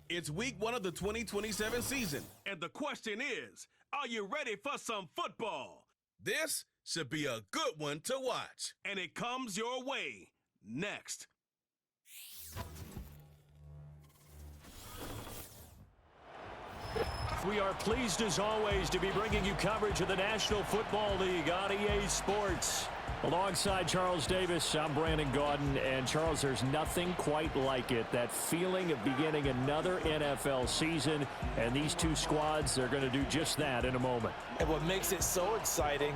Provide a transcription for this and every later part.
It's week 1 of the 2027 season. And the question is, are you ready for some football? This should be a good one to watch. And it comes your way next. We are pleased as always to be bringing you coverage of the National Football League on EA Sports. Alongside Charles Davis, I'm Brandon Gaudin. And Charles, there's nothing quite like it. That feeling of beginning another NFL season. And these two squads are going to do just that in a moment. And what makes it so exciting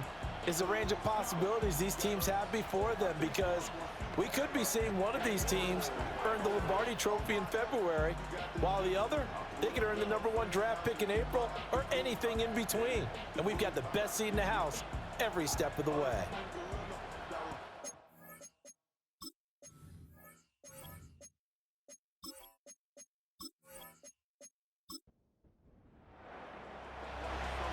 is the range of possibilities these teams have before them, because we could be seeing one of these teams earn the Lombardi Trophy in February, while the other, they could earn the #1 draft pick in April or anything in between. And we've got the best seat in the house every step of the way.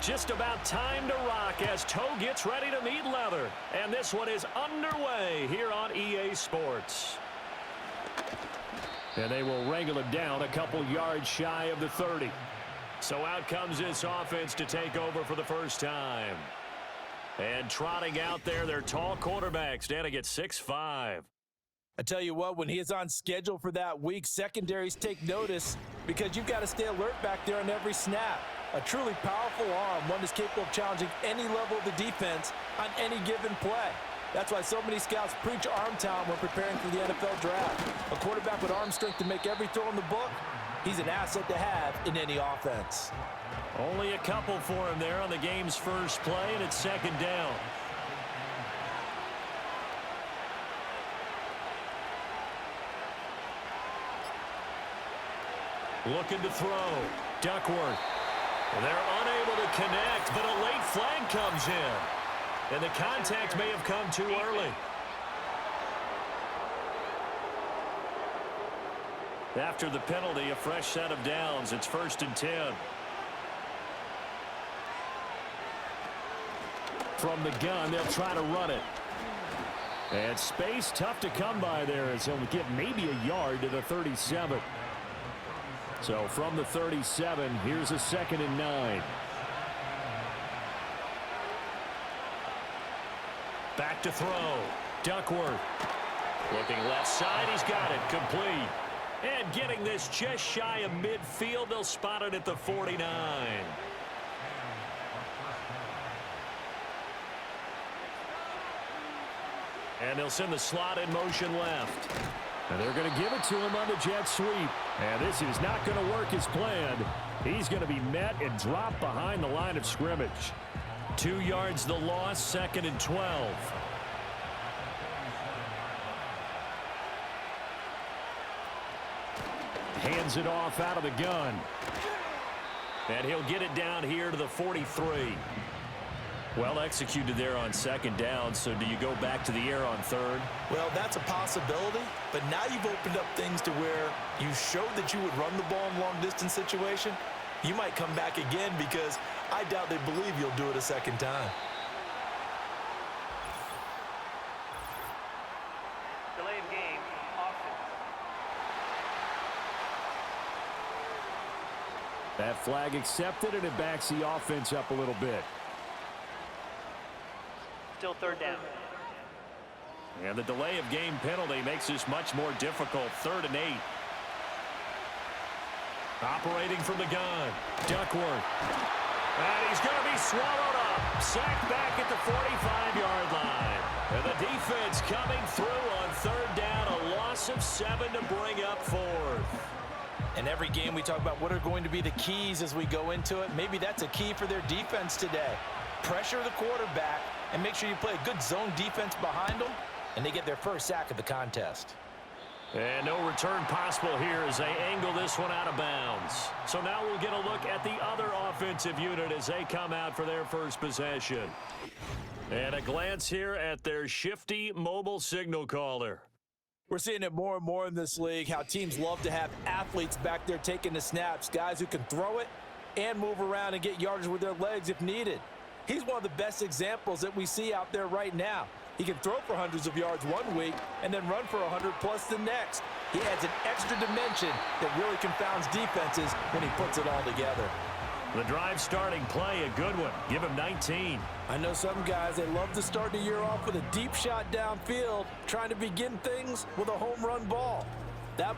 Just about time to rock as toe gets ready to meet leather. And this one is underway here on EA Sports. And they will wrangle him down a couple yards shy of the 30. So out comes this offense to take over for the first time. And trotting out there, their tall quarterback standing at 6'5". I tell you what, when he is on schedule for that week, secondaries take notice, because you've got to stay alert back there on every snap. A truly powerful arm, one that's capable of challenging any level of the defense on any given play. That's why so many scouts preach arm talent when preparing for the NFL draft. A quarterback with arm strength to make every throw in the book, he's an asset to have in any offense. Only a couple for him there on the game's first play, and it's second down. Looking to throw. Duckworth. They're unable to connect, but a late flag comes in. And the contact may have come too early. After the penalty, a fresh set of downs. It's 1st and 10. From the gun, they'll try to run it. And space tough to come by there, as he'll get maybe a yard to the 37. So from the 37, here's a 2nd and 9. Back to throw. Duckworth. Looking left side. He's got it. Complete. And getting this just shy of midfield. They'll spot it at the 49. And they'll send the slot in motion left. And they're going to give it to him on the jet sweep. And this is not going to work as planned. He's going to be met and dropped behind the line of scrimmage. 2 yards the loss, 2nd and 12. Hands it off out of the gun. And he'll get it down here to the 43. Well executed there on 2nd down, so do you go back to the air on 3rd? Well, that's a possibility, but now you've opened up things to where you showed that you would run the ball in long-distance situation. You might come back again, because I doubt they believe you'll do it a second time. Delay of game, offense. That flag accepted, and it backs the offense up a little bit. Still 3rd down. And the delay of game penalty makes this much more difficult. 3rd and 8. Operating from the gun. Duckworth. And he's going to be swallowed up. Sacked back at the 45-yard line. And the defense coming through on 3rd down. A loss of 7 to bring up 4th. In every game we talk about what are going to be the keys as we go into it. Maybe that's a key for their defense today. Pressure the quarterback and make sure you play a good zone defense behind them, and they get their first sack of the contest. And no return possible here as they angle this one out of bounds. So now we'll get a look at the other offensive unit as they come out for their first possession. And a glance here at their shifty mobile signal caller. We're seeing it more and more in this league, how teams love to have athletes back there taking the snaps, guys who can throw it and move around and get yardage with their legs if needed. He's one of the best examples that we see out there right now. He can throw for hundreds of yards one week and then run for 100+ the next. He adds an extra dimension that really confounds defenses when he puts it all together. The drive starting play, a good one. Give him 19. I know some guys, they love to start the year off with a deep shot downfield, trying to begin things with a home run ball. That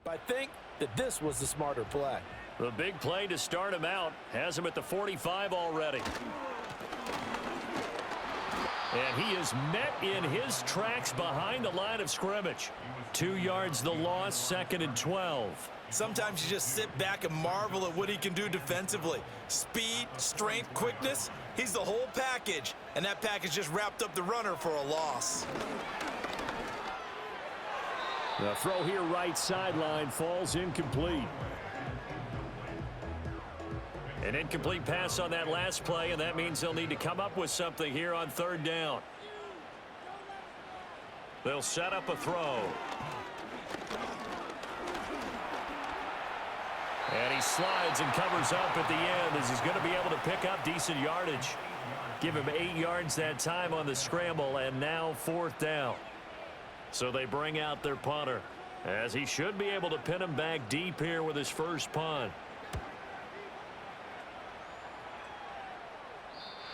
I think that this was the smarter play. The big play to start him out has him at the 45 already. And he is met in his tracks behind the line of scrimmage. 2 yards the loss, 2nd and 12. Sometimes you just sit back and marvel at what he can do defensively. Speed, strength, quickness, he's the whole package. And that package just wrapped up the runner for a loss. The throw here right sideline falls incomplete. An incomplete pass on that last play, and that means they'll need to come up with something here on 3rd down. They'll set up a throw. And he slides and covers up at the end as he's going to be able to pick up decent yardage. Give him 8 yards that time on the scramble, and now 4th down. So they bring out their punter, as he should be able to pin him back deep here with his first punt.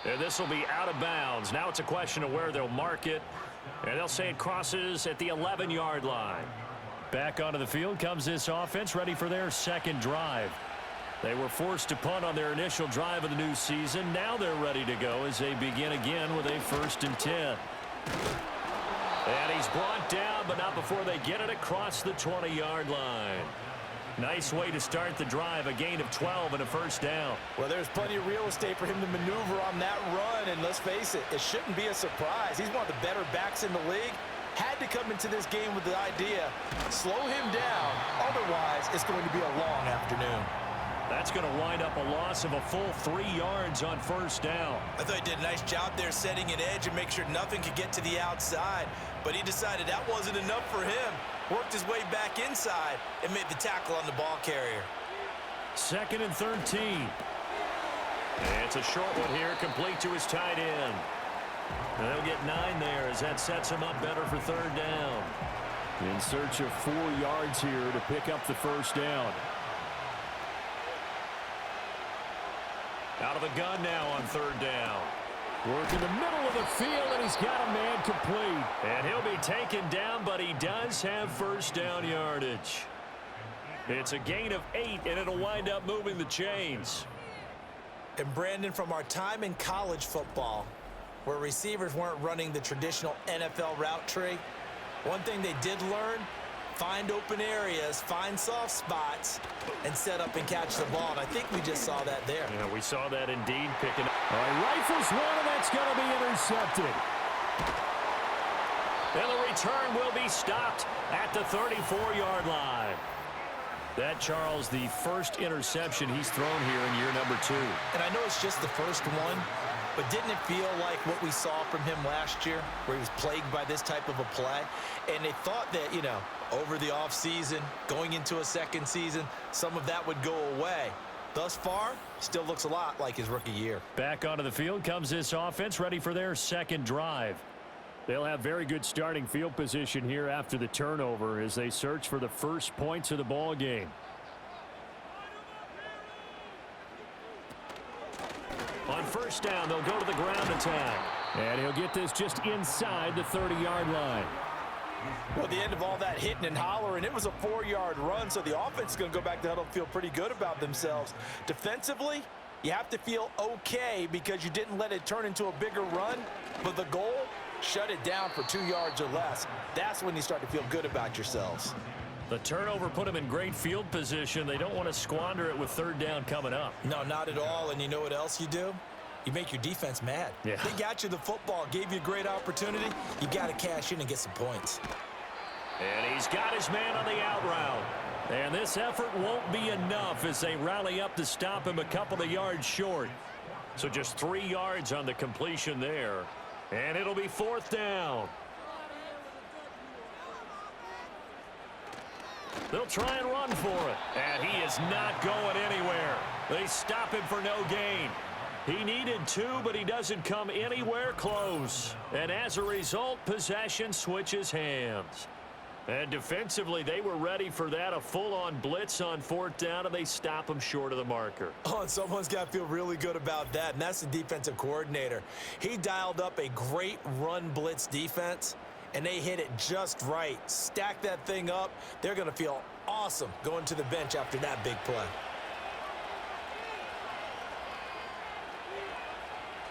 And this will be out of bounds. Now it's a question of where they'll mark it, and they'll say it crosses at the 11-yard line. Back onto the field comes this offense, ready for their 2nd drive. They were forced to punt on their initial drive of the new season. Now they're ready to go as they begin again with a 1st and 10. And he's brought down, but not before they get it across the 20-yard line. Nice way to start the drive, a gain of 12 and a 1st down. Well, there's plenty of real estate for him to maneuver on that run, and let's face it, it shouldn't be a surprise. He's one of the better backs in the league. Had to come into this game with the idea, slow him down, otherwise it's going to be a long afternoon. That's going to wind up a loss of a full 3 yards on 1st down. I thought he did a nice job there setting an edge and make sure nothing could get to the outside. But he decided that wasn't enough for him. Worked his way back inside and made the tackle on the ball carrier. 2nd and 13. And it's a short one here, complete to his tight end. And they'll get 9 there as that sets them up better for third down. In search of 4 yards here to pick up the first down. Out of the gun now on third down. Work in the middle of the field, and he's got a man complete. And he'll be taken down, but he does have first down yardage. It's a gain of 8, and it'll wind up moving the chains. And Brandon, from our time in college football, where receivers weren't running the traditional NFL route tree, one thing they did learn, find open areas, find soft spots, and set up and catch the ball. And I think we just saw that there. Yeah, we saw that indeed picking up. All right, rifles one, and that's going to be intercepted. And the return will be stopped at the 34-yard line. That, Charles, the first interception he's thrown here in year number 2. And I know it's just the first one, but didn't it feel like what we saw from him last year, where he was plagued by this type of a play? And they thought that, you know, over the offseason, going into a second season, some of that would go away. Thus far, still looks a lot like his rookie year. Back onto the field comes this offense, ready for their second drive. They'll have very good starting field position here after the turnover as they search for the first points of the ball game. On first down, they'll go to the ground attack. And he'll get this just inside the 30-yard line. Well, the end of all that hitting and hollering, it was a 4-yard run, so the offense is going to go back to huddle and feel pretty good about themselves. Defensively, you have to feel okay because you didn't let it turn into a bigger run, but the goal, shut it down for 2 yards or less. That's when you start to feel good about yourselves. The turnover put them in great field position. They don't want to squander it with third down coming up. No, not at all. And you know what else you do? You make your defense mad. Yeah. They got you the football, gave you a great opportunity. You got to cash in and get some points. And he's got his man on the out route. And this effort won't be enough as they rally up to stop him a couple of yards short. So just 3 yards on the completion there. And it'll be fourth down. They'll try and run for it. And he is not going anywhere. They stop him for no gain. He needed 2, but he doesn't come anywhere close. And as a result, possession switches hands. And defensively, they were ready for that, a full-on blitz on fourth down, and they stop him short of the marker. Oh, and someone's got to feel really good about that, and that's the defensive coordinator. He dialed up a great run blitz defense, and they hit it just right. Stack that thing up. They're going to feel awesome going to the bench after that big play.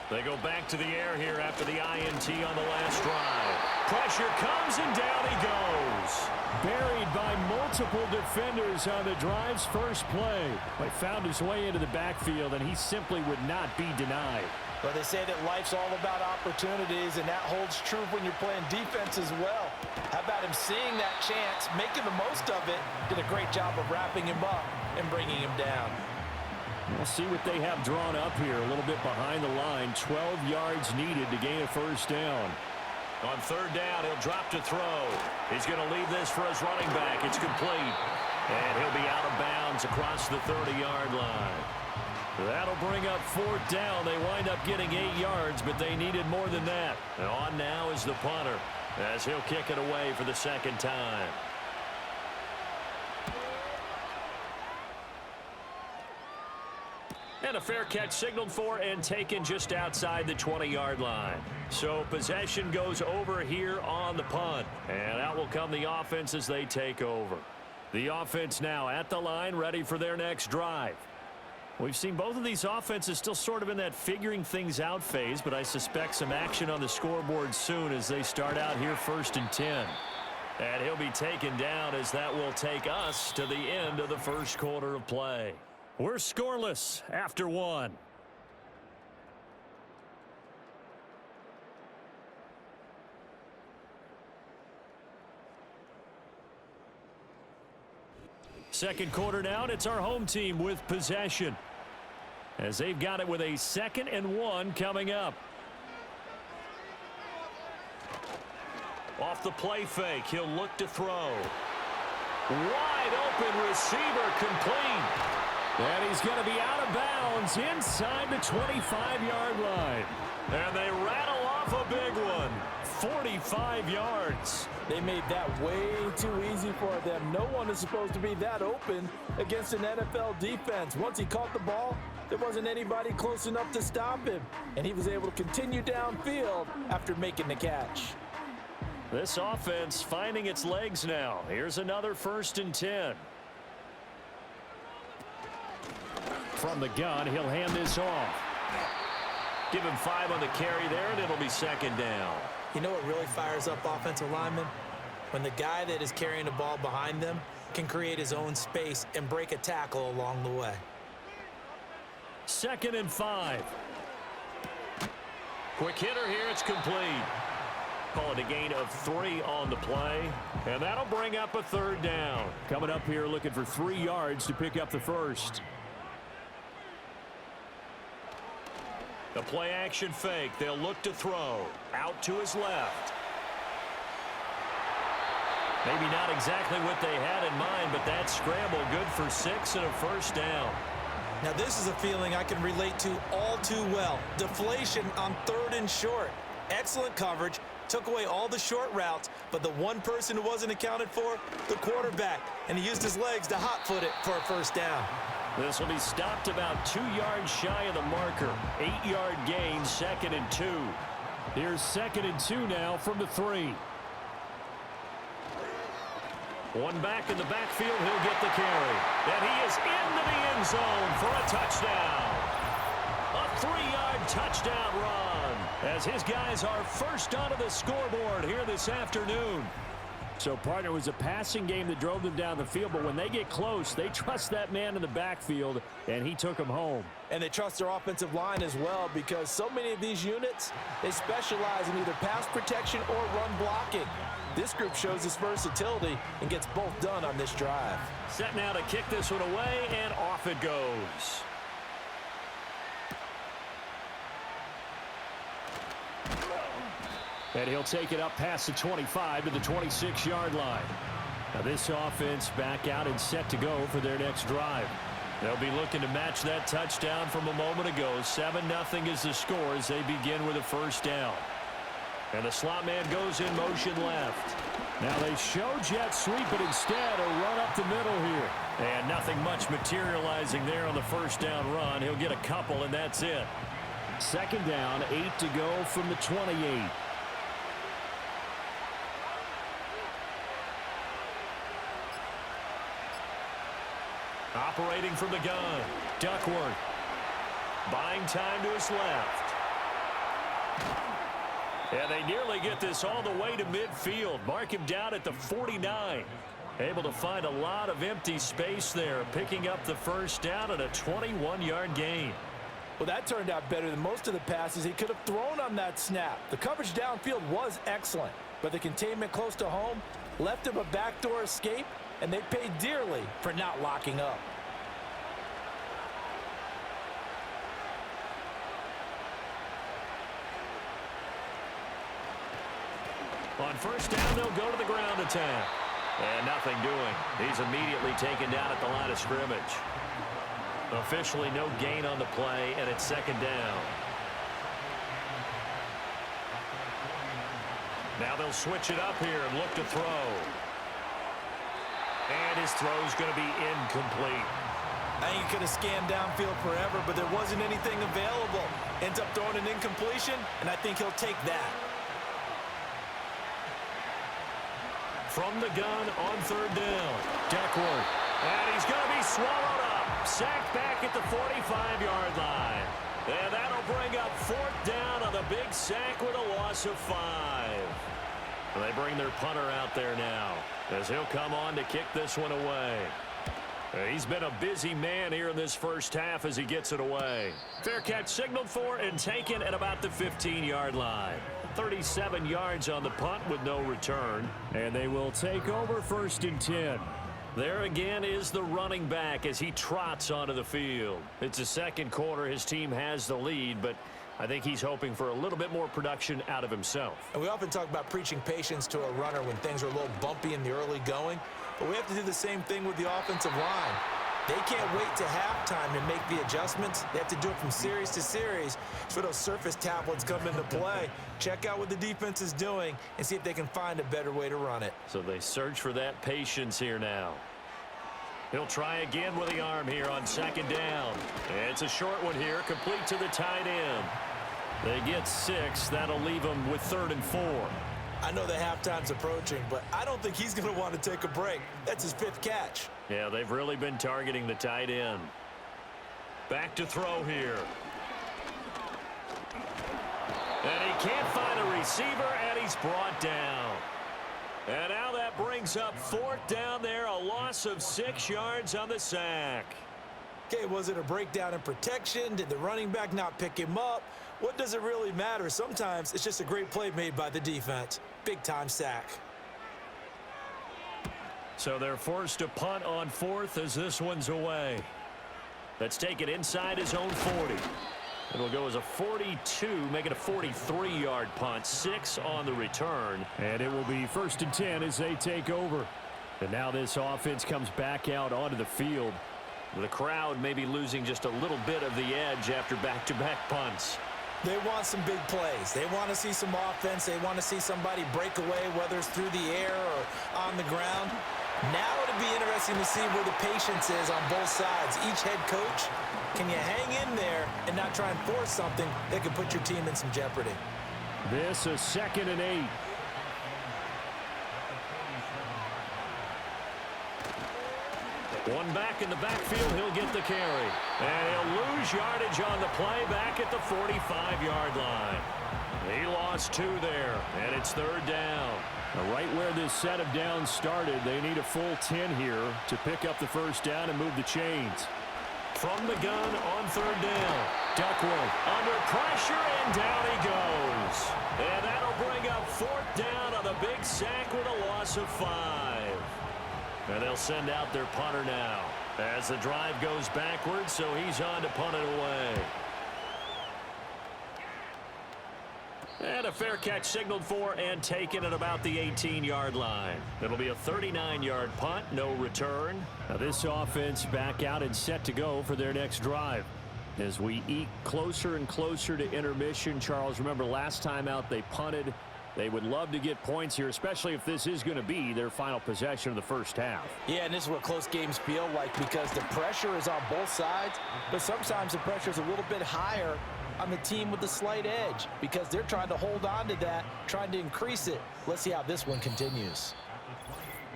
They go back to the air here after the INT on the last drive. Pressure comes, and down he goes. Buried by multiple defenders on the drive's first play. But found his way into the backfield, and he simply would not be denied. But they say that life's all about opportunities, and that holds true when you're playing defense as well. How about him seeing that chance, making the most of it, did a great job of wrapping him up and bringing him down. We'll see what they have drawn up here. A little bit behind the line. 12 yards needed to gain a first down. On third down, he'll drop to throw. He's going to leave this for his running back. It's complete. And he'll be out of bounds across the 30-yard line. That'll bring up fourth down. They wind up getting 8 yards, but they needed more than that. And on now is the punter as he'll kick it away for the second time. And a fair catch signaled for and taken just outside the 20-yard line. So possession goes over here on the punt. And out will come the offense as they take over. The offense now at the line, ready for their next drive. We've seen both of these offenses still sort of in that figuring things out phase, but I suspect some action on the scoreboard soon as they start out here 1st and 10. And he'll be taken down as that will take us to the end of the first quarter of play. We're scoreless after 1. Second quarter now, and it's our home team with possession as they've got it with a 2nd and 1 coming up. Off the play fake, he'll look to throw. Wide open receiver, complete. And he's going to be out of bounds inside the 25-yard line. And they rattle off a big one. 45 yards. They made that way too easy for them. No one is supposed to be that open against an NFL defense. Once he caught the ball, there wasn't anybody close enough to stop him, and he was able to continue downfield after making the catch. This offense finding its legs now. Here's another 1st and 10. From the gun, he'll hand this off. Give him 5 on the carry there, and it'll be 2nd down. You know what really fires up offensive linemen? When the guy that is carrying the ball behind them can create his own space and break a tackle along the way. 2nd and 5. Quick hitter here, it's complete. Call it a gain of 3 on the play, and that'll bring up a 3rd down. Coming up here looking for 3 yards to pick up the 1st. The play action fake. They'll look to throw. Out to his left. Maybe not exactly what they had in mind, but that scramble good for 6 and a 1st down. Now this is a feeling I can relate to all too well. Deflation on 3rd and short. Excellent coverage. Took away all the short routes, but the one person who wasn't accounted for, the quarterback, and he used his legs to hot-foot it for a 1st down. This will be stopped about 2 yards shy of the marker. 8-yard gain, 2nd and 2. Here's 2nd and 2 now from the 3. One back in the backfield, he'll get the carry. And he is into the end zone for a touchdown. A 3-yard touchdown run as his guys are first onto the scoreboard here this afternoon. So, partner, was a passing game that drove them down the field, but when they get close, they trust that man in the backfield, and he took them home. And they trust their offensive line as well, because so many of these units, they specialize in either pass protection or run blocking. This group shows its versatility and gets both done on this drive. Set now to kick this one away, and off it goes. And he'll take it up past the 25 to the 26-yard line. Now this offense back out and set to go for their next drive. They'll be looking to match that touchdown from a moment ago. 7-0 is the score as they begin with a 1st down. And the slot man goes in motion left. Now they show jet sweep, but instead a run up the middle here. And nothing much materializing there on the 1st down run. He'll get a couple, and that's it. 2nd down, 8 to go from the 28. Operating from the gun, Duckworth. Buying time to his left. And they nearly get this all the way to midfield. Mark him down at the 49. Able to find a lot of empty space there, picking up the 1st down and a 21-yard gain. Well, that turned out better than most of the passes he could have thrown on that snap. The coverage downfield was excellent, but the containment close to home left him a backdoor escape, and they paid dearly for not locking up. On 1st down, they'll go to the ground attack. And nothing doing. He's immediately taken down at the line of scrimmage. Officially no gain on the play, and it's 2nd down. Now they'll switch it up here and look to throw. And his throw's going to be incomplete. I think he could have scanned downfield forever, but there wasn't anything available. Ends up throwing an incompletion, and I think he'll take that. From the gun on 3rd down, Duckworth. And he's going to be swallowed up. Sacked back at the 45-yard line. And that'll bring up 4th down on the big sack with a loss of 5. And they bring their punter out there now as he'll come on to kick this one away. He's been a busy man here in this 1st half as he gets it away. Fair catch signaled for and taken at about the 15-yard line. 37 yards on the punt with no return. And they will take over 1st and 10. There again is the running back as he trots onto the field. It's the 2nd quarter. His team has the lead, but I think he's hoping for a little bit more production out of himself. And we often talk about preaching patience to a runner when things are a little bumpy in the early going, but we have to do the same thing with the offensive line. They can't wait to halftime to make the adjustments. They have to do it from series to series so those surface tablets come into play. Check out what the defense is doing and see if they can find a better way to run it. So they search for that patience here now. He'll try again with the arm here on second down. It's a short one here, complete to the tight end. They get 6. That'll leave them with 3rd and 4. I know the halftime's approaching, but I don't think he's going to want to take a break. That's his 5th catch. Yeah, they've really been targeting the tight end. Back to throw here. And he can't find a receiver, and he's brought down. And now that brings up 4th down there, a loss of 6 yards on the sack. Okay, was it a breakdown in protection? Did the running back not pick him up? What does it really matter? Sometimes it's just a great play made by the defense. Big-time sack. So they're forced to punt on 4th as this one's away. Let's take it inside his own 40. It'll go as a 42, make it a 43-yard punt, 6 on the return. And it will be 1st and 10 as they take over. And now this offense comes back out onto the field. The crowd may be losing just a little bit of the edge after back-to-back punts. They want some big plays. They want to see some offense. They want to see somebody break away, whether it's through the air or on the ground. Now it'll be interesting to see where the patience is on both sides. Each head coach, can you hang in there and not try and force something that could put your team in some jeopardy? This is 2nd and 8. One back in the backfield, he'll get the carry. And he'll lose yardage on the play back at the 45-yard line. He lost 2 there, and it's 3rd down. Now, right where this set of downs started, they need a full 10 here to pick up the 1st down and move the chains. From the gun on 3rd down. Duckworth under pressure, and down he goes. And that'll bring up 4th down on the big sack with a loss of 5. And they'll send out their punter now as the drive goes backwards, so he's on to punt it away. And a fair catch signaled for and taken at about the 18-yard line. It'll be a 39-yard punt, no return. Now this offense back out and set to go for their next drive. As we eke closer and closer to intermission, Charles, remember last time out they punted. They would love to get points here, especially if this is going to be their final possession of the first half. Yeah, and this is what close games feel like because the pressure is on both sides, but sometimes the pressure is a little bit higher on the team with the slight edge because they're trying to hold on to that, trying to increase it. Let's see how this one continues.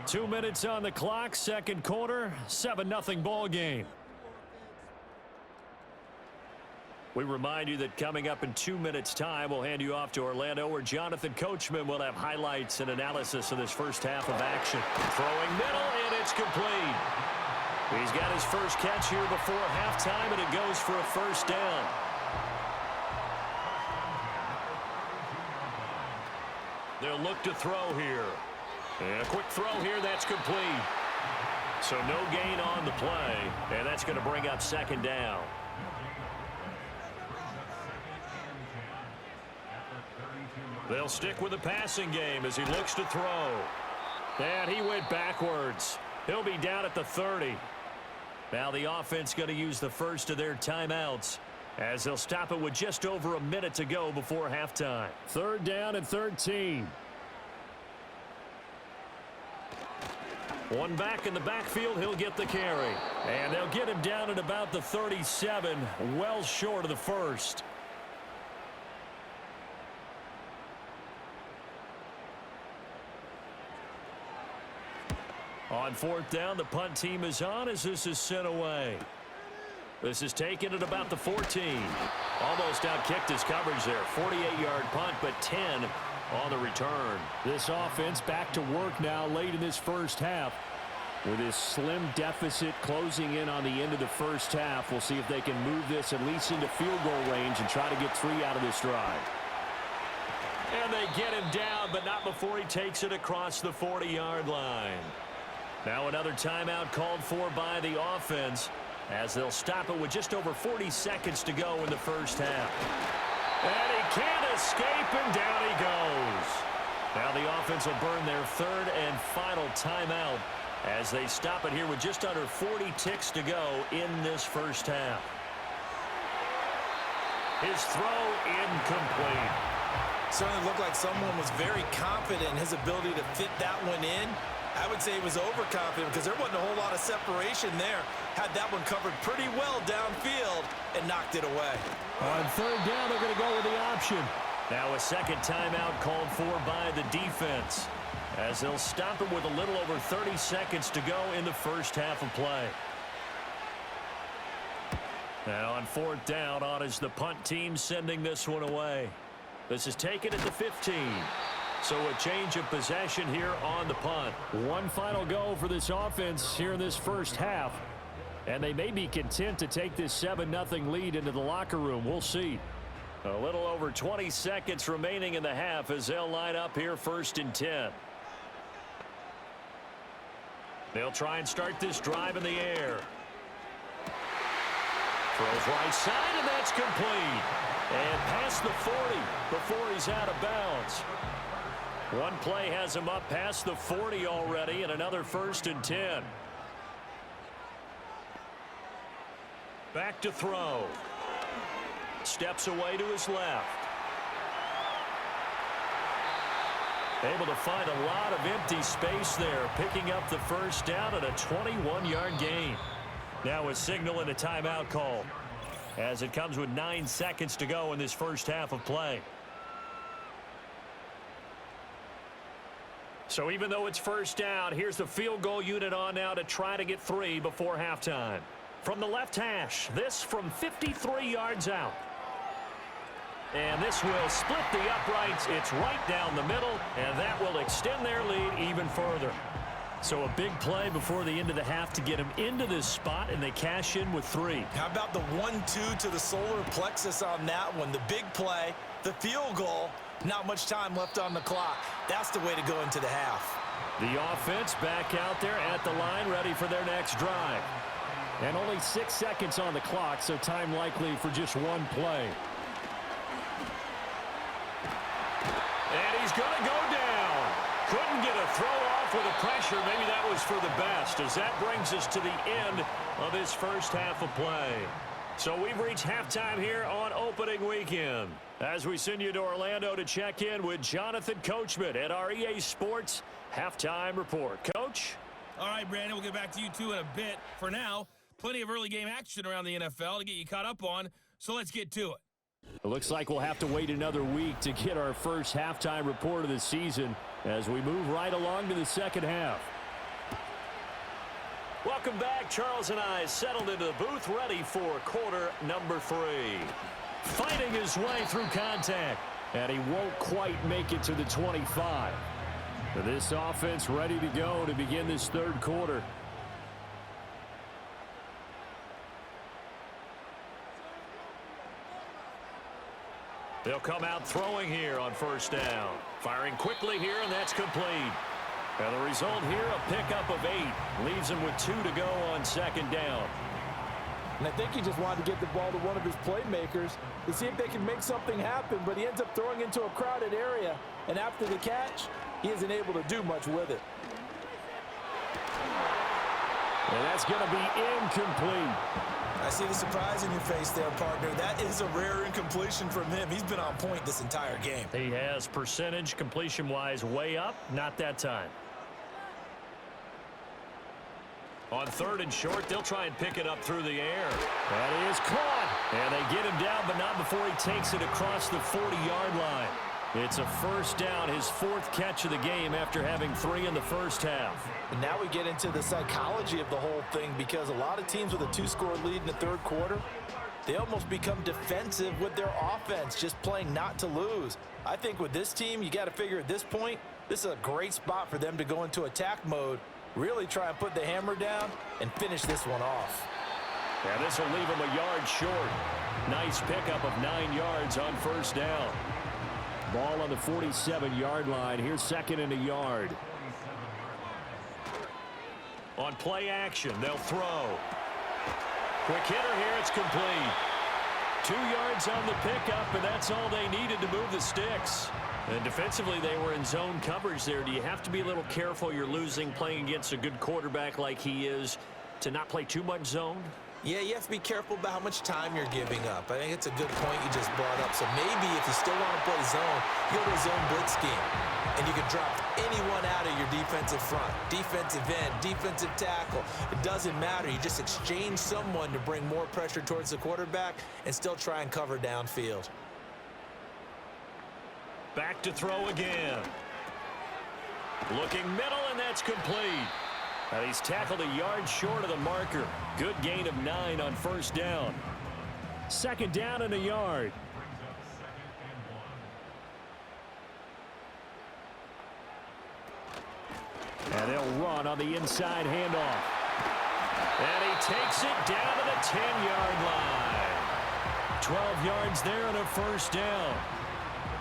2 minutes on the clock, 2nd quarter, 7-0 ball game. We remind you that coming up in 2 minutes' time, we'll hand you off to Orlando, where Jonathan Coachman will have highlights and analysis of this first half of action. Throwing middle, and it's complete. He's got his first catch here before halftime, and it goes for a 1st down. They'll look to throw here. And a quick throw here, that's complete. So no gain on the play, and that's going to bring up 2nd down. They'll stick with the passing game as he looks to throw. And he went backwards. He'll be down at the 30. Now the offense going to use the first of their timeouts as they'll stop it with just over a minute to go before halftime. 3rd down and 13. One back in the backfield, he'll get the carry. And they'll get him down at about the 37, well short of the first. On 4th down, the punt team is on as this is sent away. This is taken at about the 14. Almost outkicked his coverage there. 48-yard punt, but 10 on the return. This offense back to work now late in this first half. With this slim deficit closing in on the end of the first half, we'll see if they can move this at least into field goal range and try to get 3 out of this drive. And they get him down, but not before he takes it across the 40-yard line. Now another timeout called for by the offense as they'll stop it with just over 40 seconds to go in the first half. And he can't escape, and down he goes. Now the offense will burn their 3rd and final timeout as they stop it here with just under 40 ticks to go in this first half. His throw incomplete. Certainly looked like someone was very confident in his ability to fit that one in. I would say he was overconfident because there wasn't a whole lot of separation there. Had that one covered pretty well downfield and knocked it away. On third down, they're going to go with the option. Now a second timeout called for by the defense, as they'll stop it with a little over 30 seconds to go in the first half of play. Now on fourth down, on is the punt team sending this one away. This is taken at the 15. So a change of possession here on the punt. One final go for this offense here in this first half. And they may be content to take this 7-0 lead into the locker room. We'll see. A little over 20 seconds remaining in the half as they'll line up here first and 10. They'll try and start this drive in the air. Throws right side, and that's complete. And past the 40 before he's out of bounds. One play has him up past the 40 already, and another first and 10. Back to throw. Steps away to his left. Able to find a lot of empty space there, picking up the first down at a 21-yard gain. Now a signal and a timeout call, as it comes with 9 seconds to go in this first half of play. So even though it's first down, here's the field goal unit on now to try to get 3 before halftime. From the left hash, this from 53 yards out. And this will split the uprights. It's right down the middle, and that will extend their lead even further. So a big play before the end of the half to get them into this spot, and they cash in with 3. How about the 1-2 to the solar plexus on that one? The big play, the field goal, not much time left on the clock. That's the way to go into the half. The offense back out there at the line, ready for their next drive. And only 6 seconds on the clock, so time likely for just one play. And he's going to go down. Couldn't get a throw off with the pressure. Maybe that was for the best, as that brings us to the end of this first half of play. So we've reached halftime here on opening weekend, as we send you to Orlando to check in with Jonathan Coachman at our EA Sports Halftime Report. Coach? All right, Brandon, we'll get back to you two in a bit. For now, plenty of early game action around the NFL to get you caught up on, so let's get to it. It looks like we'll have to wait another week to get our first halftime report of the season as we move right along to the second half. Welcome back. Charles and I settled into the booth, ready for quarter number 3. Fighting his way through contact, and he won't quite make it to the 25. This offense ready to go to begin this third quarter. They'll come out throwing here on first down. Firing quickly here, and that's complete. And the result here, a pickup of 8. Leaves him with 2 to go on second down. And I think he just wanted to get the ball to one of his playmakers to see if they can make something happen, but he ends up throwing into a crowded area. And after the catch, he isn't able to do much with it. And that's going to be incomplete. I see the surprise in your face there, partner. That is a rare incompletion from him. He's been on point this entire game. He has percentage completion-wise way up. Not that time. On third and short, they'll try and pick it up through the air. That is caught. And they get him down, but not before he takes it across the 40-yard line. It's a first down, his 4th catch of the game after having 3 in the first half. And now we get into the psychology of the whole thing, because a lot of teams with a 2-score lead in the third quarter, they almost become defensive with their offense, just playing not to lose. I think with this team, you got to figure at this point, this is a great spot for them to go into attack mode, really try and put the hammer down and finish this one off. And this will leave him a yard short. Nice pickup of 9 yards on first down. Ball on the 47-yard line. Here's second and a yard. On play action, they'll throw. Quick hitter here, it's complete. 2 yards on the pickup, and that's all they needed to move the sticks. And defensively, they were in zone coverage there. Do you have to be a little careful? You're losing playing against a good quarterback like he is to not play too much zone? Yeah, you have to be careful about how much time you're giving up. I think it's a good point you just brought up. So maybe if you still want to play zone, you go to a zone blitz scheme. And you can drop anyone out of your defensive front. Defensive end, defensive tackle. It doesn't matter. You just exchange someone to bring more pressure towards the quarterback and still try and cover downfield. Back to throw again. Looking middle, and that's complete. And he's tackled a yard short of the marker. Good gain of 9 on first down. 2nd down and a yard. And they'll run on the inside handoff. And he takes it down to the 10-yard line. 12 yards there and a first down.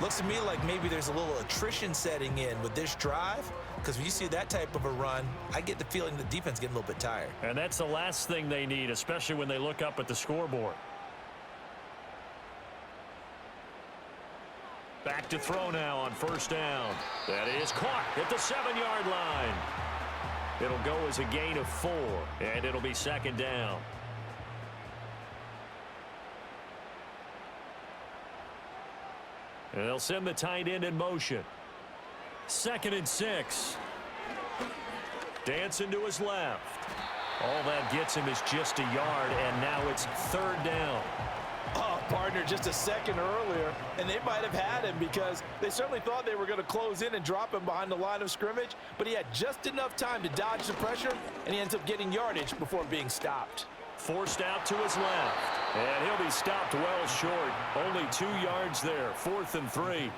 Looks to me like maybe there's a little attrition setting in with this drive, because when you see that type of a run, I get the feeling the defense getting a little bit tired. And that's the last thing they need, especially when they look up at the scoreboard. Back to throw now on first down. That is caught at the 7-yard line. It'll go as a gain of 4, and it'll be 2nd down. And they'll send the tight end in motion. 2nd and 6. Dancing to his left. All that gets him is just a yard, and now it's 3rd down. Oh, partner, just a second earlier, and they might have had him because they certainly thought they were going to close in and drop him behind the line of scrimmage, but he had just enough time to dodge the pressure, and he ends up getting yardage before being stopped. Forced out to his left, and he'll be stopped well short. Only 2 yards there, 4th and 3.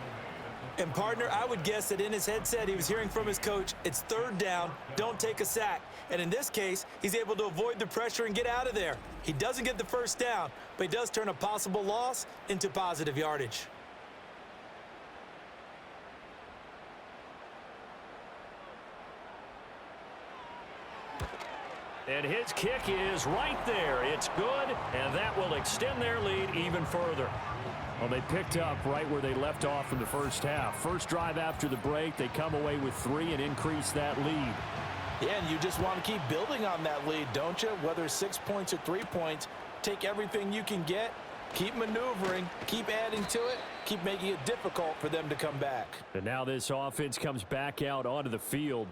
And, partner, I would guess that in his headset he was hearing from his coach, it's 3rd down, don't take a sack. And in this case, he's able to avoid the pressure and get out of there. He doesn't get the first down, but he does turn a possible loss into positive yardage. And his kick is right there. It's good, and that will extend their lead even further. Well, they picked up right where they left off in the first half. First drive after the break, they come away with 3 and increase that lead. Yeah, and you just want to keep building on that lead, don't you? Whether 6 points or 3 points, take everything you can get, keep maneuvering, keep adding to it, keep making it difficult for them to come back. And now this offense comes back out onto the field,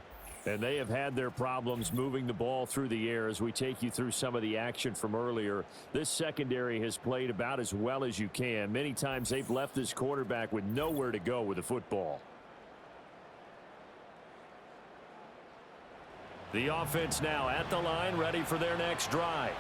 and they have had their problems moving the ball through the air. As we take you through some of the action from earlier, this secondary has played about as well as you can. Many times they've left this quarterback with nowhere to go with the football. The offense now at the line, ready for their next drive.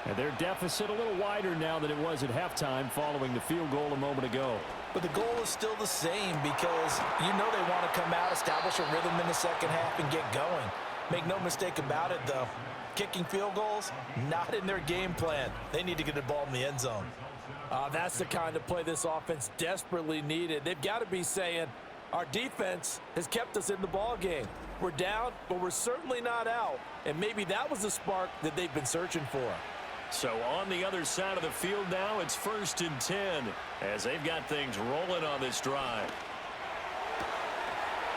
And their deficit a little wider now than it was at halftime following the field goal a moment ago. But the goal is still the same because you know they want to come out, establish a rhythm in the second half, and get going. Make no mistake about it, though. Kicking field goals, not in their game plan. They need to get the ball in the end zone. That's the kind of play this offense desperately needed. They've got to be saying, our defense has kept us in the ball game. We're down, but we're certainly not out. And maybe that was the spark that they've been searching for. So on the other side of the field now, it's 1st and 10 as they've got things rolling on this drive.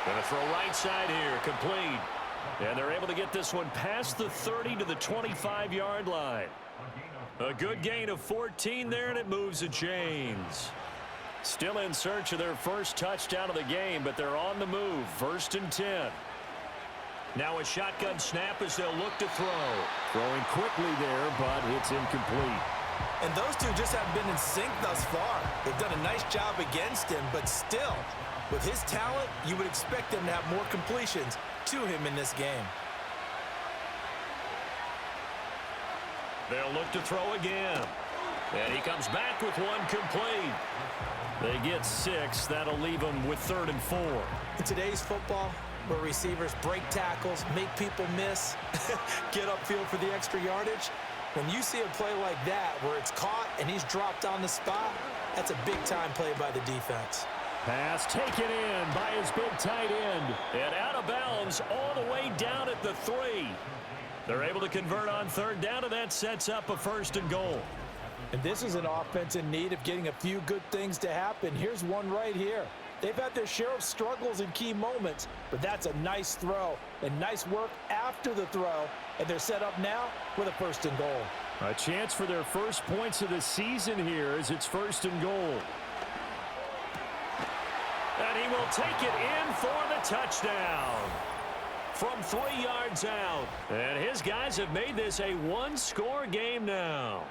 Gonna throw right side here, complete. And they're able to get this one past the 30 to the 25-yard line. A good gain of 14 there, and it moves the chains. Still in search of their first touchdown of the game, but they're on the move. 1st and 10. Now a shotgun snap as they'll look to throw. Throwing quickly there, but it's incomplete. And those two just haven't been in sync thus far. They've done a nice job against him, but still, with his talent, you would expect them to have more completions to him in this game. They'll look to throw again. And he comes back with one complete. They get 6. That'll leave them with 3rd and 4. In today's football, where receivers break tackles, make people miss, get upfield for the extra yardage, when you see a play like that where it's caught and he's dropped on the spot, that's a big-time play by the defense. Pass taken in by his big tight end. And out of bounds all the way down at the 3. They're able to convert on 3rd down, and that sets up a 1st and goal. And this is an offense in need of getting a few good things to happen. Here's one right here. They've had their share of struggles in key moments, but that's a nice throw and nice work after the throw, and they're set up now with a 1st and goal. A chance for their first points of the season here as it's 1st and goal. And he will take it in for the touchdown from 3 yards out. And his guys have made this a one-score game now.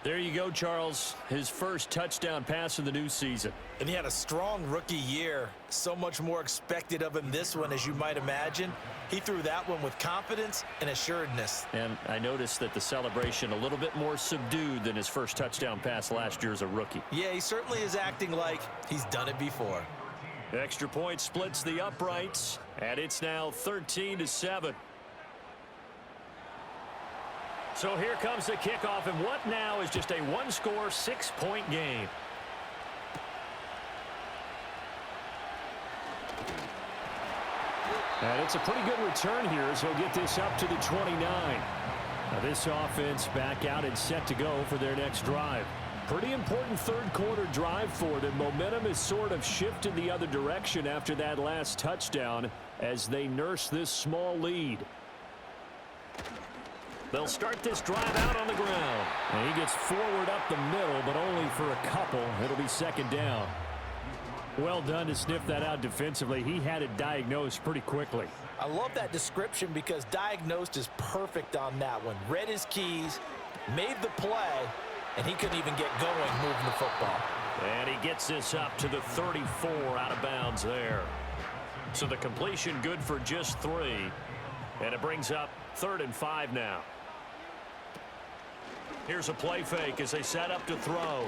There you go, Charles. His first touchdown pass of the new season. And he had a strong rookie year. So much more expected of him this one, as you might imagine. He threw that one with confidence and assuredness. And I noticed that the celebration a little bit more subdued than his first touchdown pass last year as a rookie. Yeah, he certainly is acting like he's done it before. Extra point splits the uprights, and it's now 13-7. So here comes the kickoff, and what now is just a one-score, 6-point game. And it's a pretty good return here as he'll get this up to the 29. Now this offense back out and set to go for their next drive. Pretty important third-quarter drive for them. Momentum has sort of shifted the other direction after that last touchdown as they nurse this small lead. They'll start this drive out on the ground. And he gets forward up the middle, but only for a couple. It'll be 2nd down. Well done to sniff that out defensively. He had it diagnosed pretty quickly. I love that description because diagnosed is perfect on that one. Read his keys, made the play, and he couldn't even get going moving the football. And he gets this up to the 34 out of bounds there. So the completion good for just 3. And it brings up 3rd and 5 now. Here's a play fake as they set up to throw.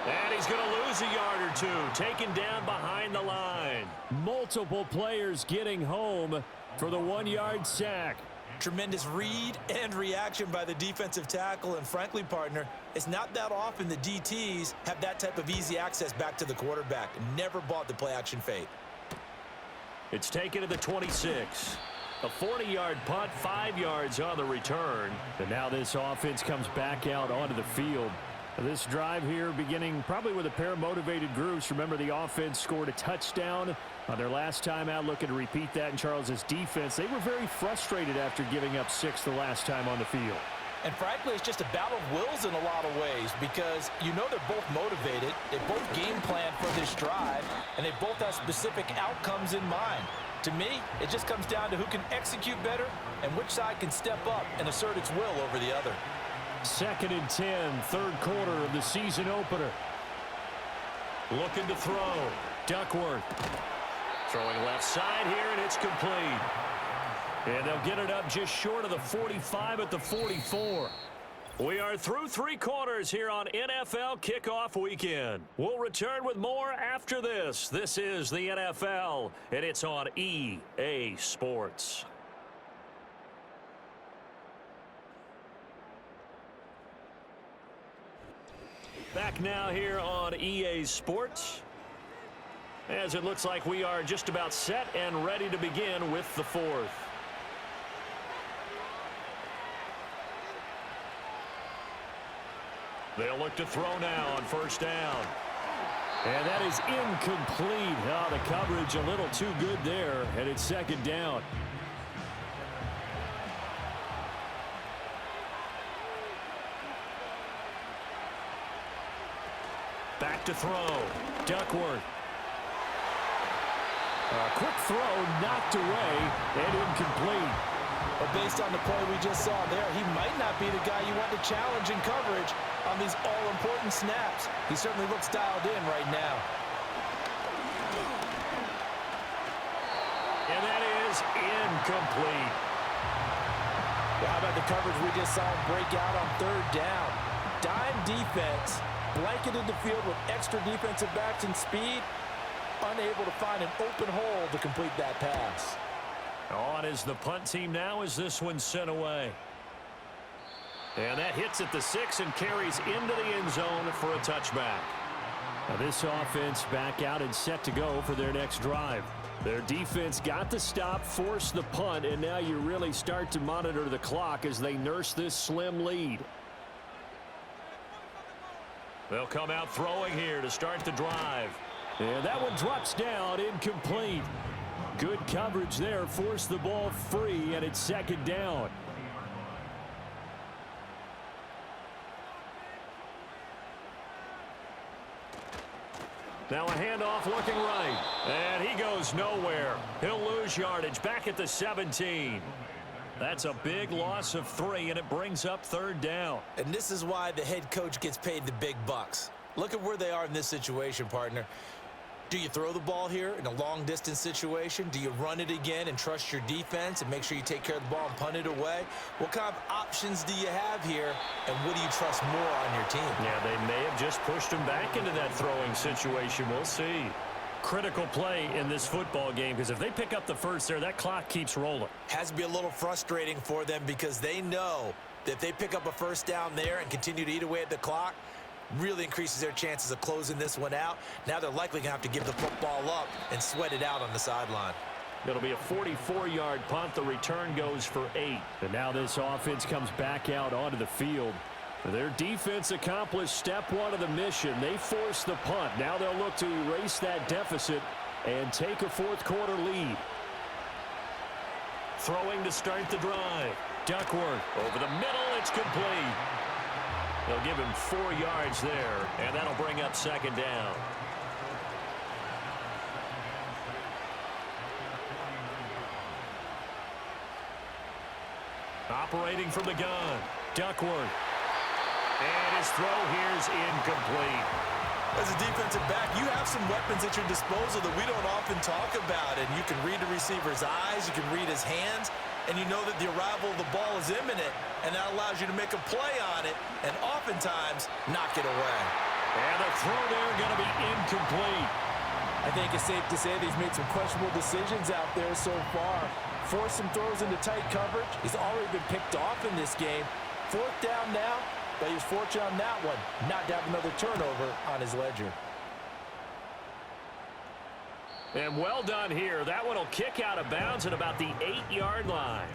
And he's going to lose a yard or 2, taken down behind the line. Multiple players getting home for the 1-yard sack. Tremendous read and reaction by the defensive tackle, and frankly, partner, it's not that often the DTs have that type of easy access back to the quarterback. Never bought the play-action fake. It's taken to the 26. A 40-yard punt, 5 yards on the return. And now this offense comes back out onto the field. This drive here beginning probably with a pair of motivated groups. Remember, the offense scored a touchdown on their last time out. Looking to repeat that in Charles's defense. They were very frustrated after giving up 6 the last time on the field. And frankly, it's just a battle of wills in a lot of ways because you know they're both motivated. They both game plan for this drive, and they both have specific outcomes in mind. To me, it just comes down to who can execute better and which side can step up and assert its will over the other. 2nd and 10, 3rd quarter of the season opener. Looking to throw. Duckworth. Throwing left side here, and it's complete. And they'll get it up just short of the 45 at the 44. We are through 3 quarters here on NFL Kickoff Weekend. We'll return with more after this. This is the NFL, and it's on EA Sports. Back now here on EA Sports, as it looks like we are just about set and ready to begin with the 4th. They'll look to throw now on 1st down. And that is incomplete. Oh, the coverage a little too good there, and it's 2nd down. Back to throw. Duckworth. A quick throw knocked away and incomplete. But based on the play we just saw there, he might not be the guy you want to challenge in coverage on these all-important snaps. He certainly looks dialed in right now. And that is incomplete. Well, how about the coverage we just saw him break out on 3rd down? Dime defense, blanketed the field with extra defensive backs and speed, unable to find an open hole to complete that pass. On is the punt team now as this one's sent away. And that hits at the 6 and carries into the end zone for a touchback. Now this offense back out and set to go for their next drive. Their defense got the stop, forced the punt, and now you really start to monitor the clock as they nurse this slim lead. They'll come out throwing here to start the drive. And that one drops down, incomplete. Good coverage there, forced the ball free, and it's second down. Now a handoff looking right. And he goes nowhere. He'll lose yardage back at the 17. That's a big loss of 3, and it brings up third down. And this is why the head coach gets paid the big bucks. Look at where they are in this situation, partner. Do you throw the ball here in a long-distance situation? Do you run it again and trust your defense and make sure you take care of the ball and punt it away? What kind of options do you have here, and what do you trust more on your team? Yeah, they may have just pushed him back into that throwing situation. We'll see. Critical play in this football game, because if they pick up the first there, that clock keeps rolling. Has to be a little frustrating for them because they know that if they pick up a first down there and continue to eat away at the clock, really increases their chances of closing this one out. Now they're likely going to have to give the football up and sweat it out on the sideline. It'll be a 44-yard punt. The return goes for 8. And now this offense comes back out onto the field. Their defense accomplished step 1 of the mission. They forced the punt. Now they'll look to erase that deficit and take a fourth-quarter lead. Throwing to start the drive. Duckworth over the middle. It's complete. They'll give him 4 yards there, and that'll bring up second down. Operating from the gun, Duckworth. And his throw here's incomplete. As a defensive back, you have some weapons at your disposal that we don't often talk about, and you can read the receiver's eyes, you can read his hands, and you know that the arrival of the ball is imminent, and that allows you to make a play on it and oftentimes knock it away. And the throw there going to be incomplete. I think it's safe to say that he's made some questionable decisions out there so far. Forced some throws into tight coverage. He's already been picked off in this game. Fourth down now, but he was fortunate on that one not to have another turnover on his ledger. And well done here. That one will kick out of bounds at about the 8-yard line.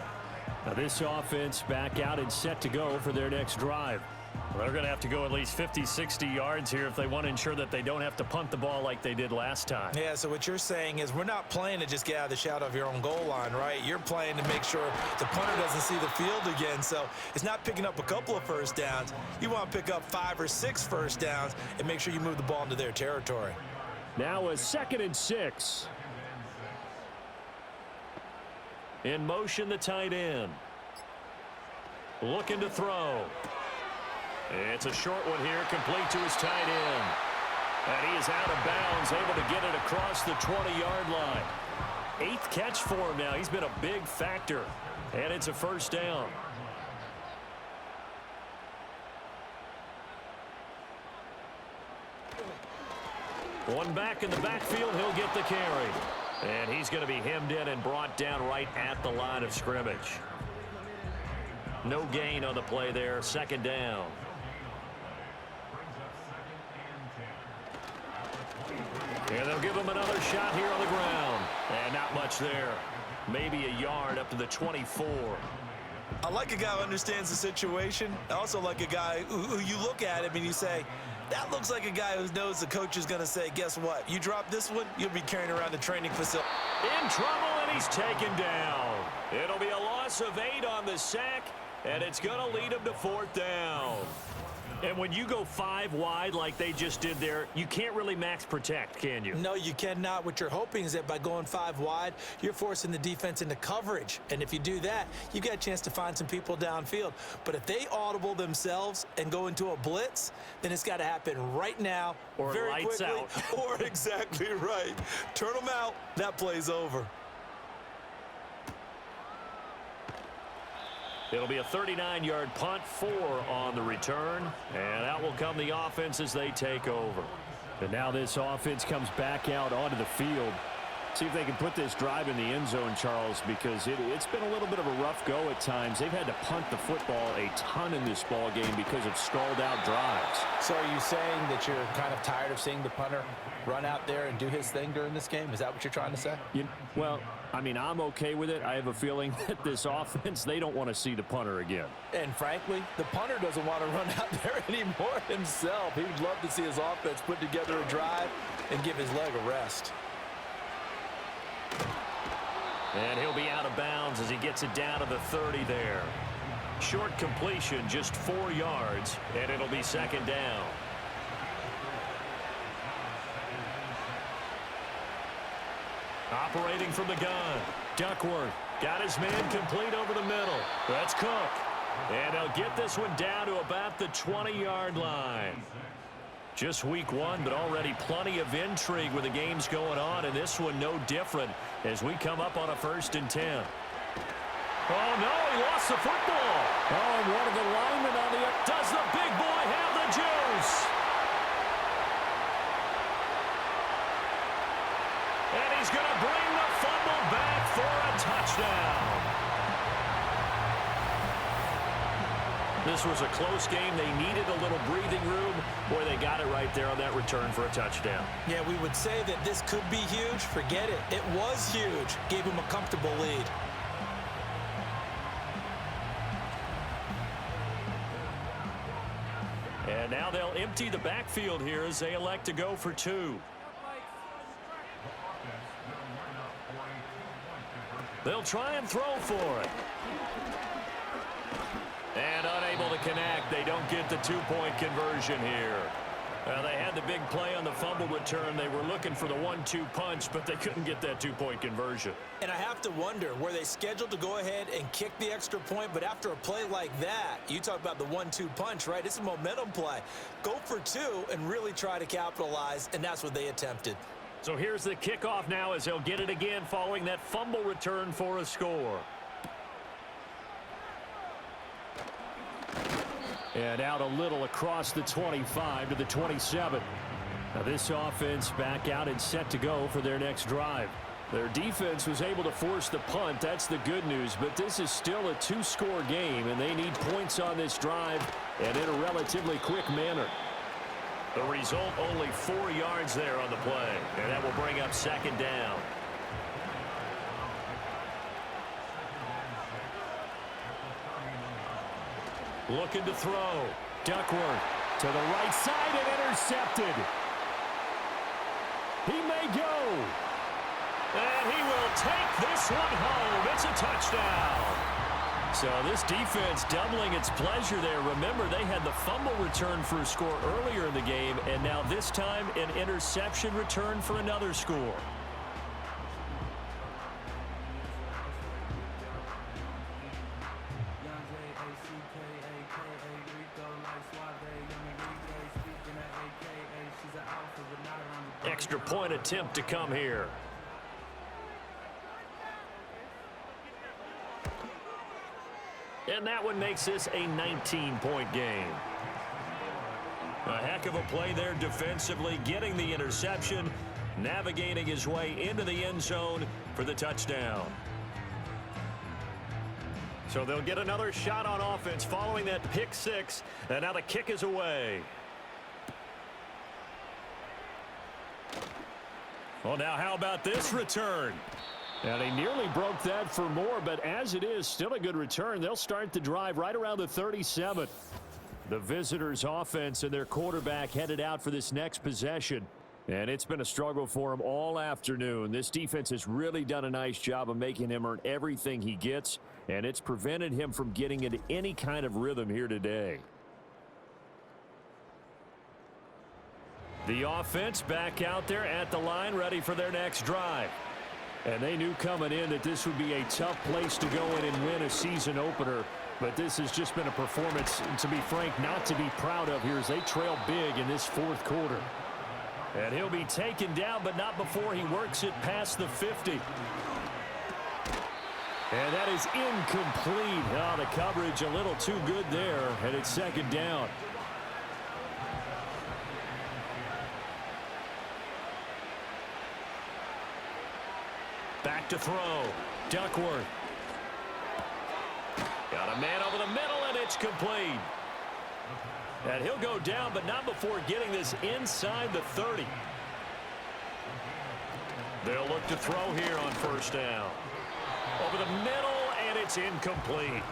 Now this offense back out and set to go for their next drive. Well, they're going to have to go at least 50, 60 yards here if they want to ensure that they don't have to punt the ball like they did last time. Yeah, so what you're saying is we're not playing to just get out of the shadow of your own goal line, right? You're playing to make sure the punter doesn't see the field again. So it's not picking up a couple of first downs. You want to pick up 5 or 6 first downs and make sure you move the ball into their territory. Now a 2nd and 6. In motion, the tight end. Looking to throw. It's a short one here, complete to his tight end. And he is out of bounds, able to get it across the 20-yard line. 8th catch for him now. He's been a big factor. And it's a first down. One back in the backfield, he'll get the carry. And he's going to be hemmed in and brought down right at the line of scrimmage. No gain on the play there, second down. And they'll give him another shot here on the ground. And not much there. Maybe a yard up to the 24. I like a guy who understands the situation. I also like a guy who you look at him and you say, that looks like a guy who knows the coach is going to say, guess what? You drop this one, you'll be carrying around the training facility. In trouble, and he's taken down. It'll be a loss of 8 on the sack, and it's going to lead him to 4th down. And when you go 5 wide like they just did there, you can't really max protect, can you? No, you cannot. What you're hoping is that by going 5 wide, you're forcing the defense into coverage. And if you do that, you get a chance to find some people downfield. But if they audible themselves and go into a blitz, then it's got to happen right now, or very lights quickly, out. Or exactly right. Turn them out. That play's over. It'll be a 39-yard punt, 4 on the return, and out will come the offense as they take over. And now this offense comes back out onto the field. See if they can put this drive in the end zone, Charles, because it's been a little bit of a rough go at times. They've had to punt the football a ton in this ball game because of stalled out drives. So are you saying that you're kind of tired of seeing the punter run out there and do his thing during this game? Is that what you're trying to say? Well, I mean, I'm okay with it. I have a feeling that this offense, they don't want to see the punter again. And frankly, the punter doesn't want to run out there anymore himself. He would love to see his offense put together a drive and give his leg a rest. And he'll be out of bounds as he gets it down to the 30 there. Short completion, just 4 yards, and it'll be second down. Operating from the gun, Duckworth got his man complete over the middle. That's Cook. And they'll get this one down to about the 20-yard line. Just week 1, but already plenty of intrigue with the games going on, and this one no different as we come up on a 1st and 10. Oh, no, he lost the football. Oh, and one of the linemen on the up. Does the big boy have the juice? And he's going to bring the fumble back for a touchdown. This was a close game. They needed a little breathing room. Boy, they got it right there on that return for a touchdown. Yeah, we would say that this could be huge. Forget it. It was huge. Gave him a comfortable lead. And now they'll empty the backfield here as they elect to go for 2. They'll try and throw for it. And unable to connect. They don't get the 2-point conversion here. Well, they had the big play on the fumble return. They were looking for the 1-2 punch, but they couldn't get that 2-point conversion. And I have to wonder, were they scheduled to go ahead and kick the extra point? But after a play like that, you talk about the 1-2 punch, right? It's a momentum play. Go for 2 and really try to capitalize, and that's what they attempted. So here's the kickoff now as they'll get it again following that fumble return for a score. And out a little across the 25 to the 27. Now this offense back out and set to go for their next drive. Their defense was able to force the punt. That's the good news. But this is still a 2-score game, and they need points on this drive and in a relatively quick manner. The result, only 4 yards there on the play. And that will bring up second down. Looking to throw. Duckworth to the right side and intercepted. He may go. And he will take this one home. It's a touchdown. So this defense doubling its pleasure there. Remember, they had the fumble return for a score earlier in the game, and now this time an interception return for another score. Extra point attempt to come here. And that one makes this a 19-point game. A heck of a play there defensively, getting the interception, navigating his way into the end zone for the touchdown. So they'll get another shot on offense following that pick 6, and now the kick is away. Well, now how about this return? Now, they nearly broke that for more, but as it is, still a good return. They'll start the drive right around the 37. The visitors' offense and their quarterback headed out for this next possession. And it's been a struggle for him all afternoon. This defense has really done a nice job of making him earn everything he gets, and it's prevented him from getting into any kind of rhythm here today. The offense back out there at the line, ready for their next drive. And they knew coming in that this would be a tough place to go in and win a season opener. But this has just been a performance, to be frank, not to be proud of here as they trail big in this 4th quarter. And he'll be taken down, but not before he works it past the 50. And that is incomplete. Oh, the coverage a little too good there, and it's second down. Back to throw. Duckworth. Got a man over the middle, and it's complete. And he'll go down, but not before getting this inside the 30. They'll look to throw here on first down. Over the middle, and it's incomplete.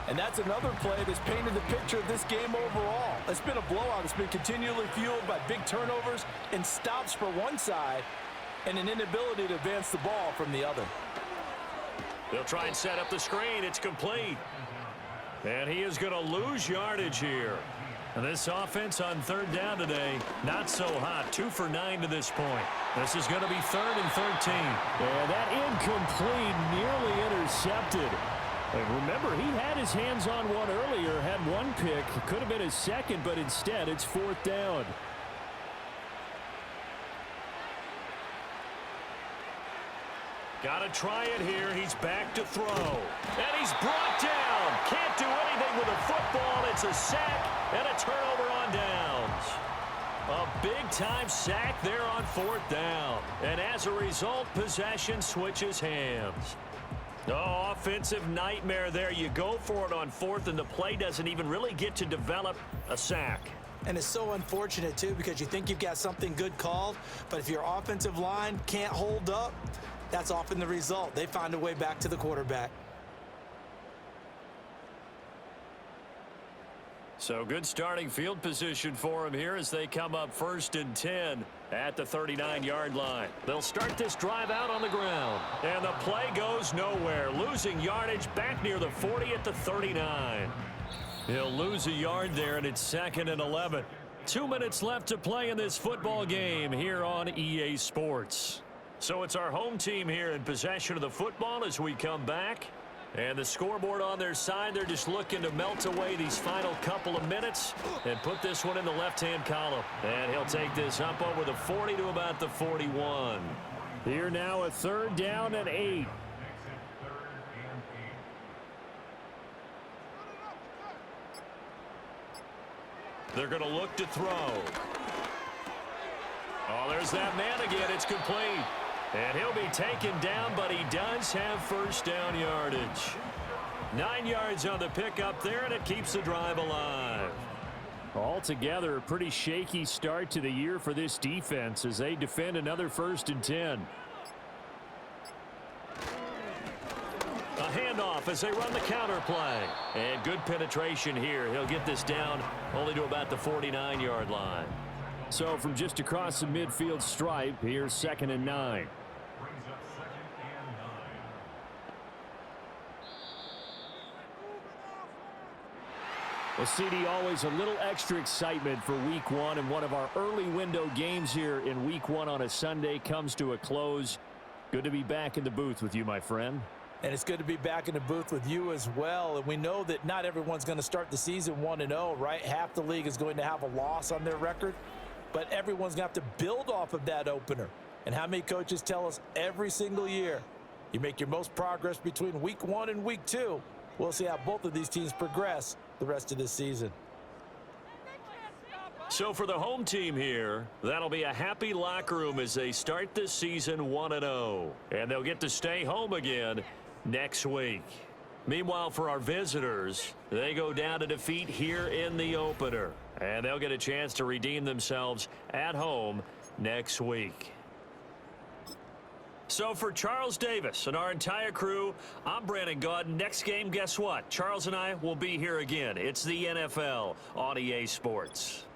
And that's another play that's painted the picture of this game overall. It's been a blowout. It's been continually fueled by big turnovers and stops for one side and an inability to advance the ball from the other. They'll try and set up the screen. It's complete. And he is going to lose yardage here. And this offense on third down today, not so hot. 2 for 9 to this point. This is going to be 3rd and 13. And that incomplete, nearly intercepted. And remember, he had his hands on one earlier, had one pick. Could have been his second, but instead it's 4th down. Got to try it here. He's back to throw. And he's brought down. Can't do anything with a football. It's a sack and a turnover on downs. A big-time sack there on 4th down. And as a result, possession switches hands. Oh, offensive nightmare there. You go for it on 4th, and the play doesn't even really get to develop a sack. And it's so unfortunate, too, because you think you've got something good called, but if your offensive line can't hold up, that's often the result. They find a way back to the quarterback. So good starting field position for him here as they come up 1st and 10 at the 39-yard line. They'll start this drive out on the ground. And the play goes nowhere. Losing yardage back near the 40 at the 39. He'll lose a yard there, and it's 2nd and 11. 2 minutes left to play in this football game here on EA Sports. So it's our home team here in possession of the football as we come back. And the scoreboard on their side, they're just looking to melt away these final couple of minutes and put this one in the left-hand column. And he'll take this up over the 40 to about the 41. Here now a 3rd down and 8. They're going to look to throw. Oh, there's that man again. It's complete. And he'll be taken down, but he does have 1st down yardage. 9 yards on the pickup there, and it keeps the drive alive. Altogether, a pretty shaky start to the year for this defense as they defend another 1st and 10. A handoff as they run the counter play. And good penetration here. He'll get this down only to about the 49-yard line. So from just across the midfield stripe, here's 2nd and 9. Well, CD, always a little extra excitement for Week 1, and one of our early window games here in Week 1 on a Sunday comes to a close. Good to be back in the booth with you, my friend. And it's good to be back in the booth with you as well. And we know that not everyone's going to start the season 1-0, right? Half the league is going to have a loss on their record. But everyone's going to have to build off of that opener. And how many coaches tell us every single year, you make your most progress between Week 1 and Week 2. We'll see how both of these teams progress the rest of this season. So for the home team here, that'll be a happy locker room as they start this season 1-0. And they'll get to stay home again next week. Meanwhile, for our visitors, they go down to defeat here in the opener. And they'll get a chance to redeem themselves at home next week. So for Charles Davis and our entire crew, I'm Brandon Gaudin. Next game, guess what? Charles and I will be here again. It's the NFL on EA Sports.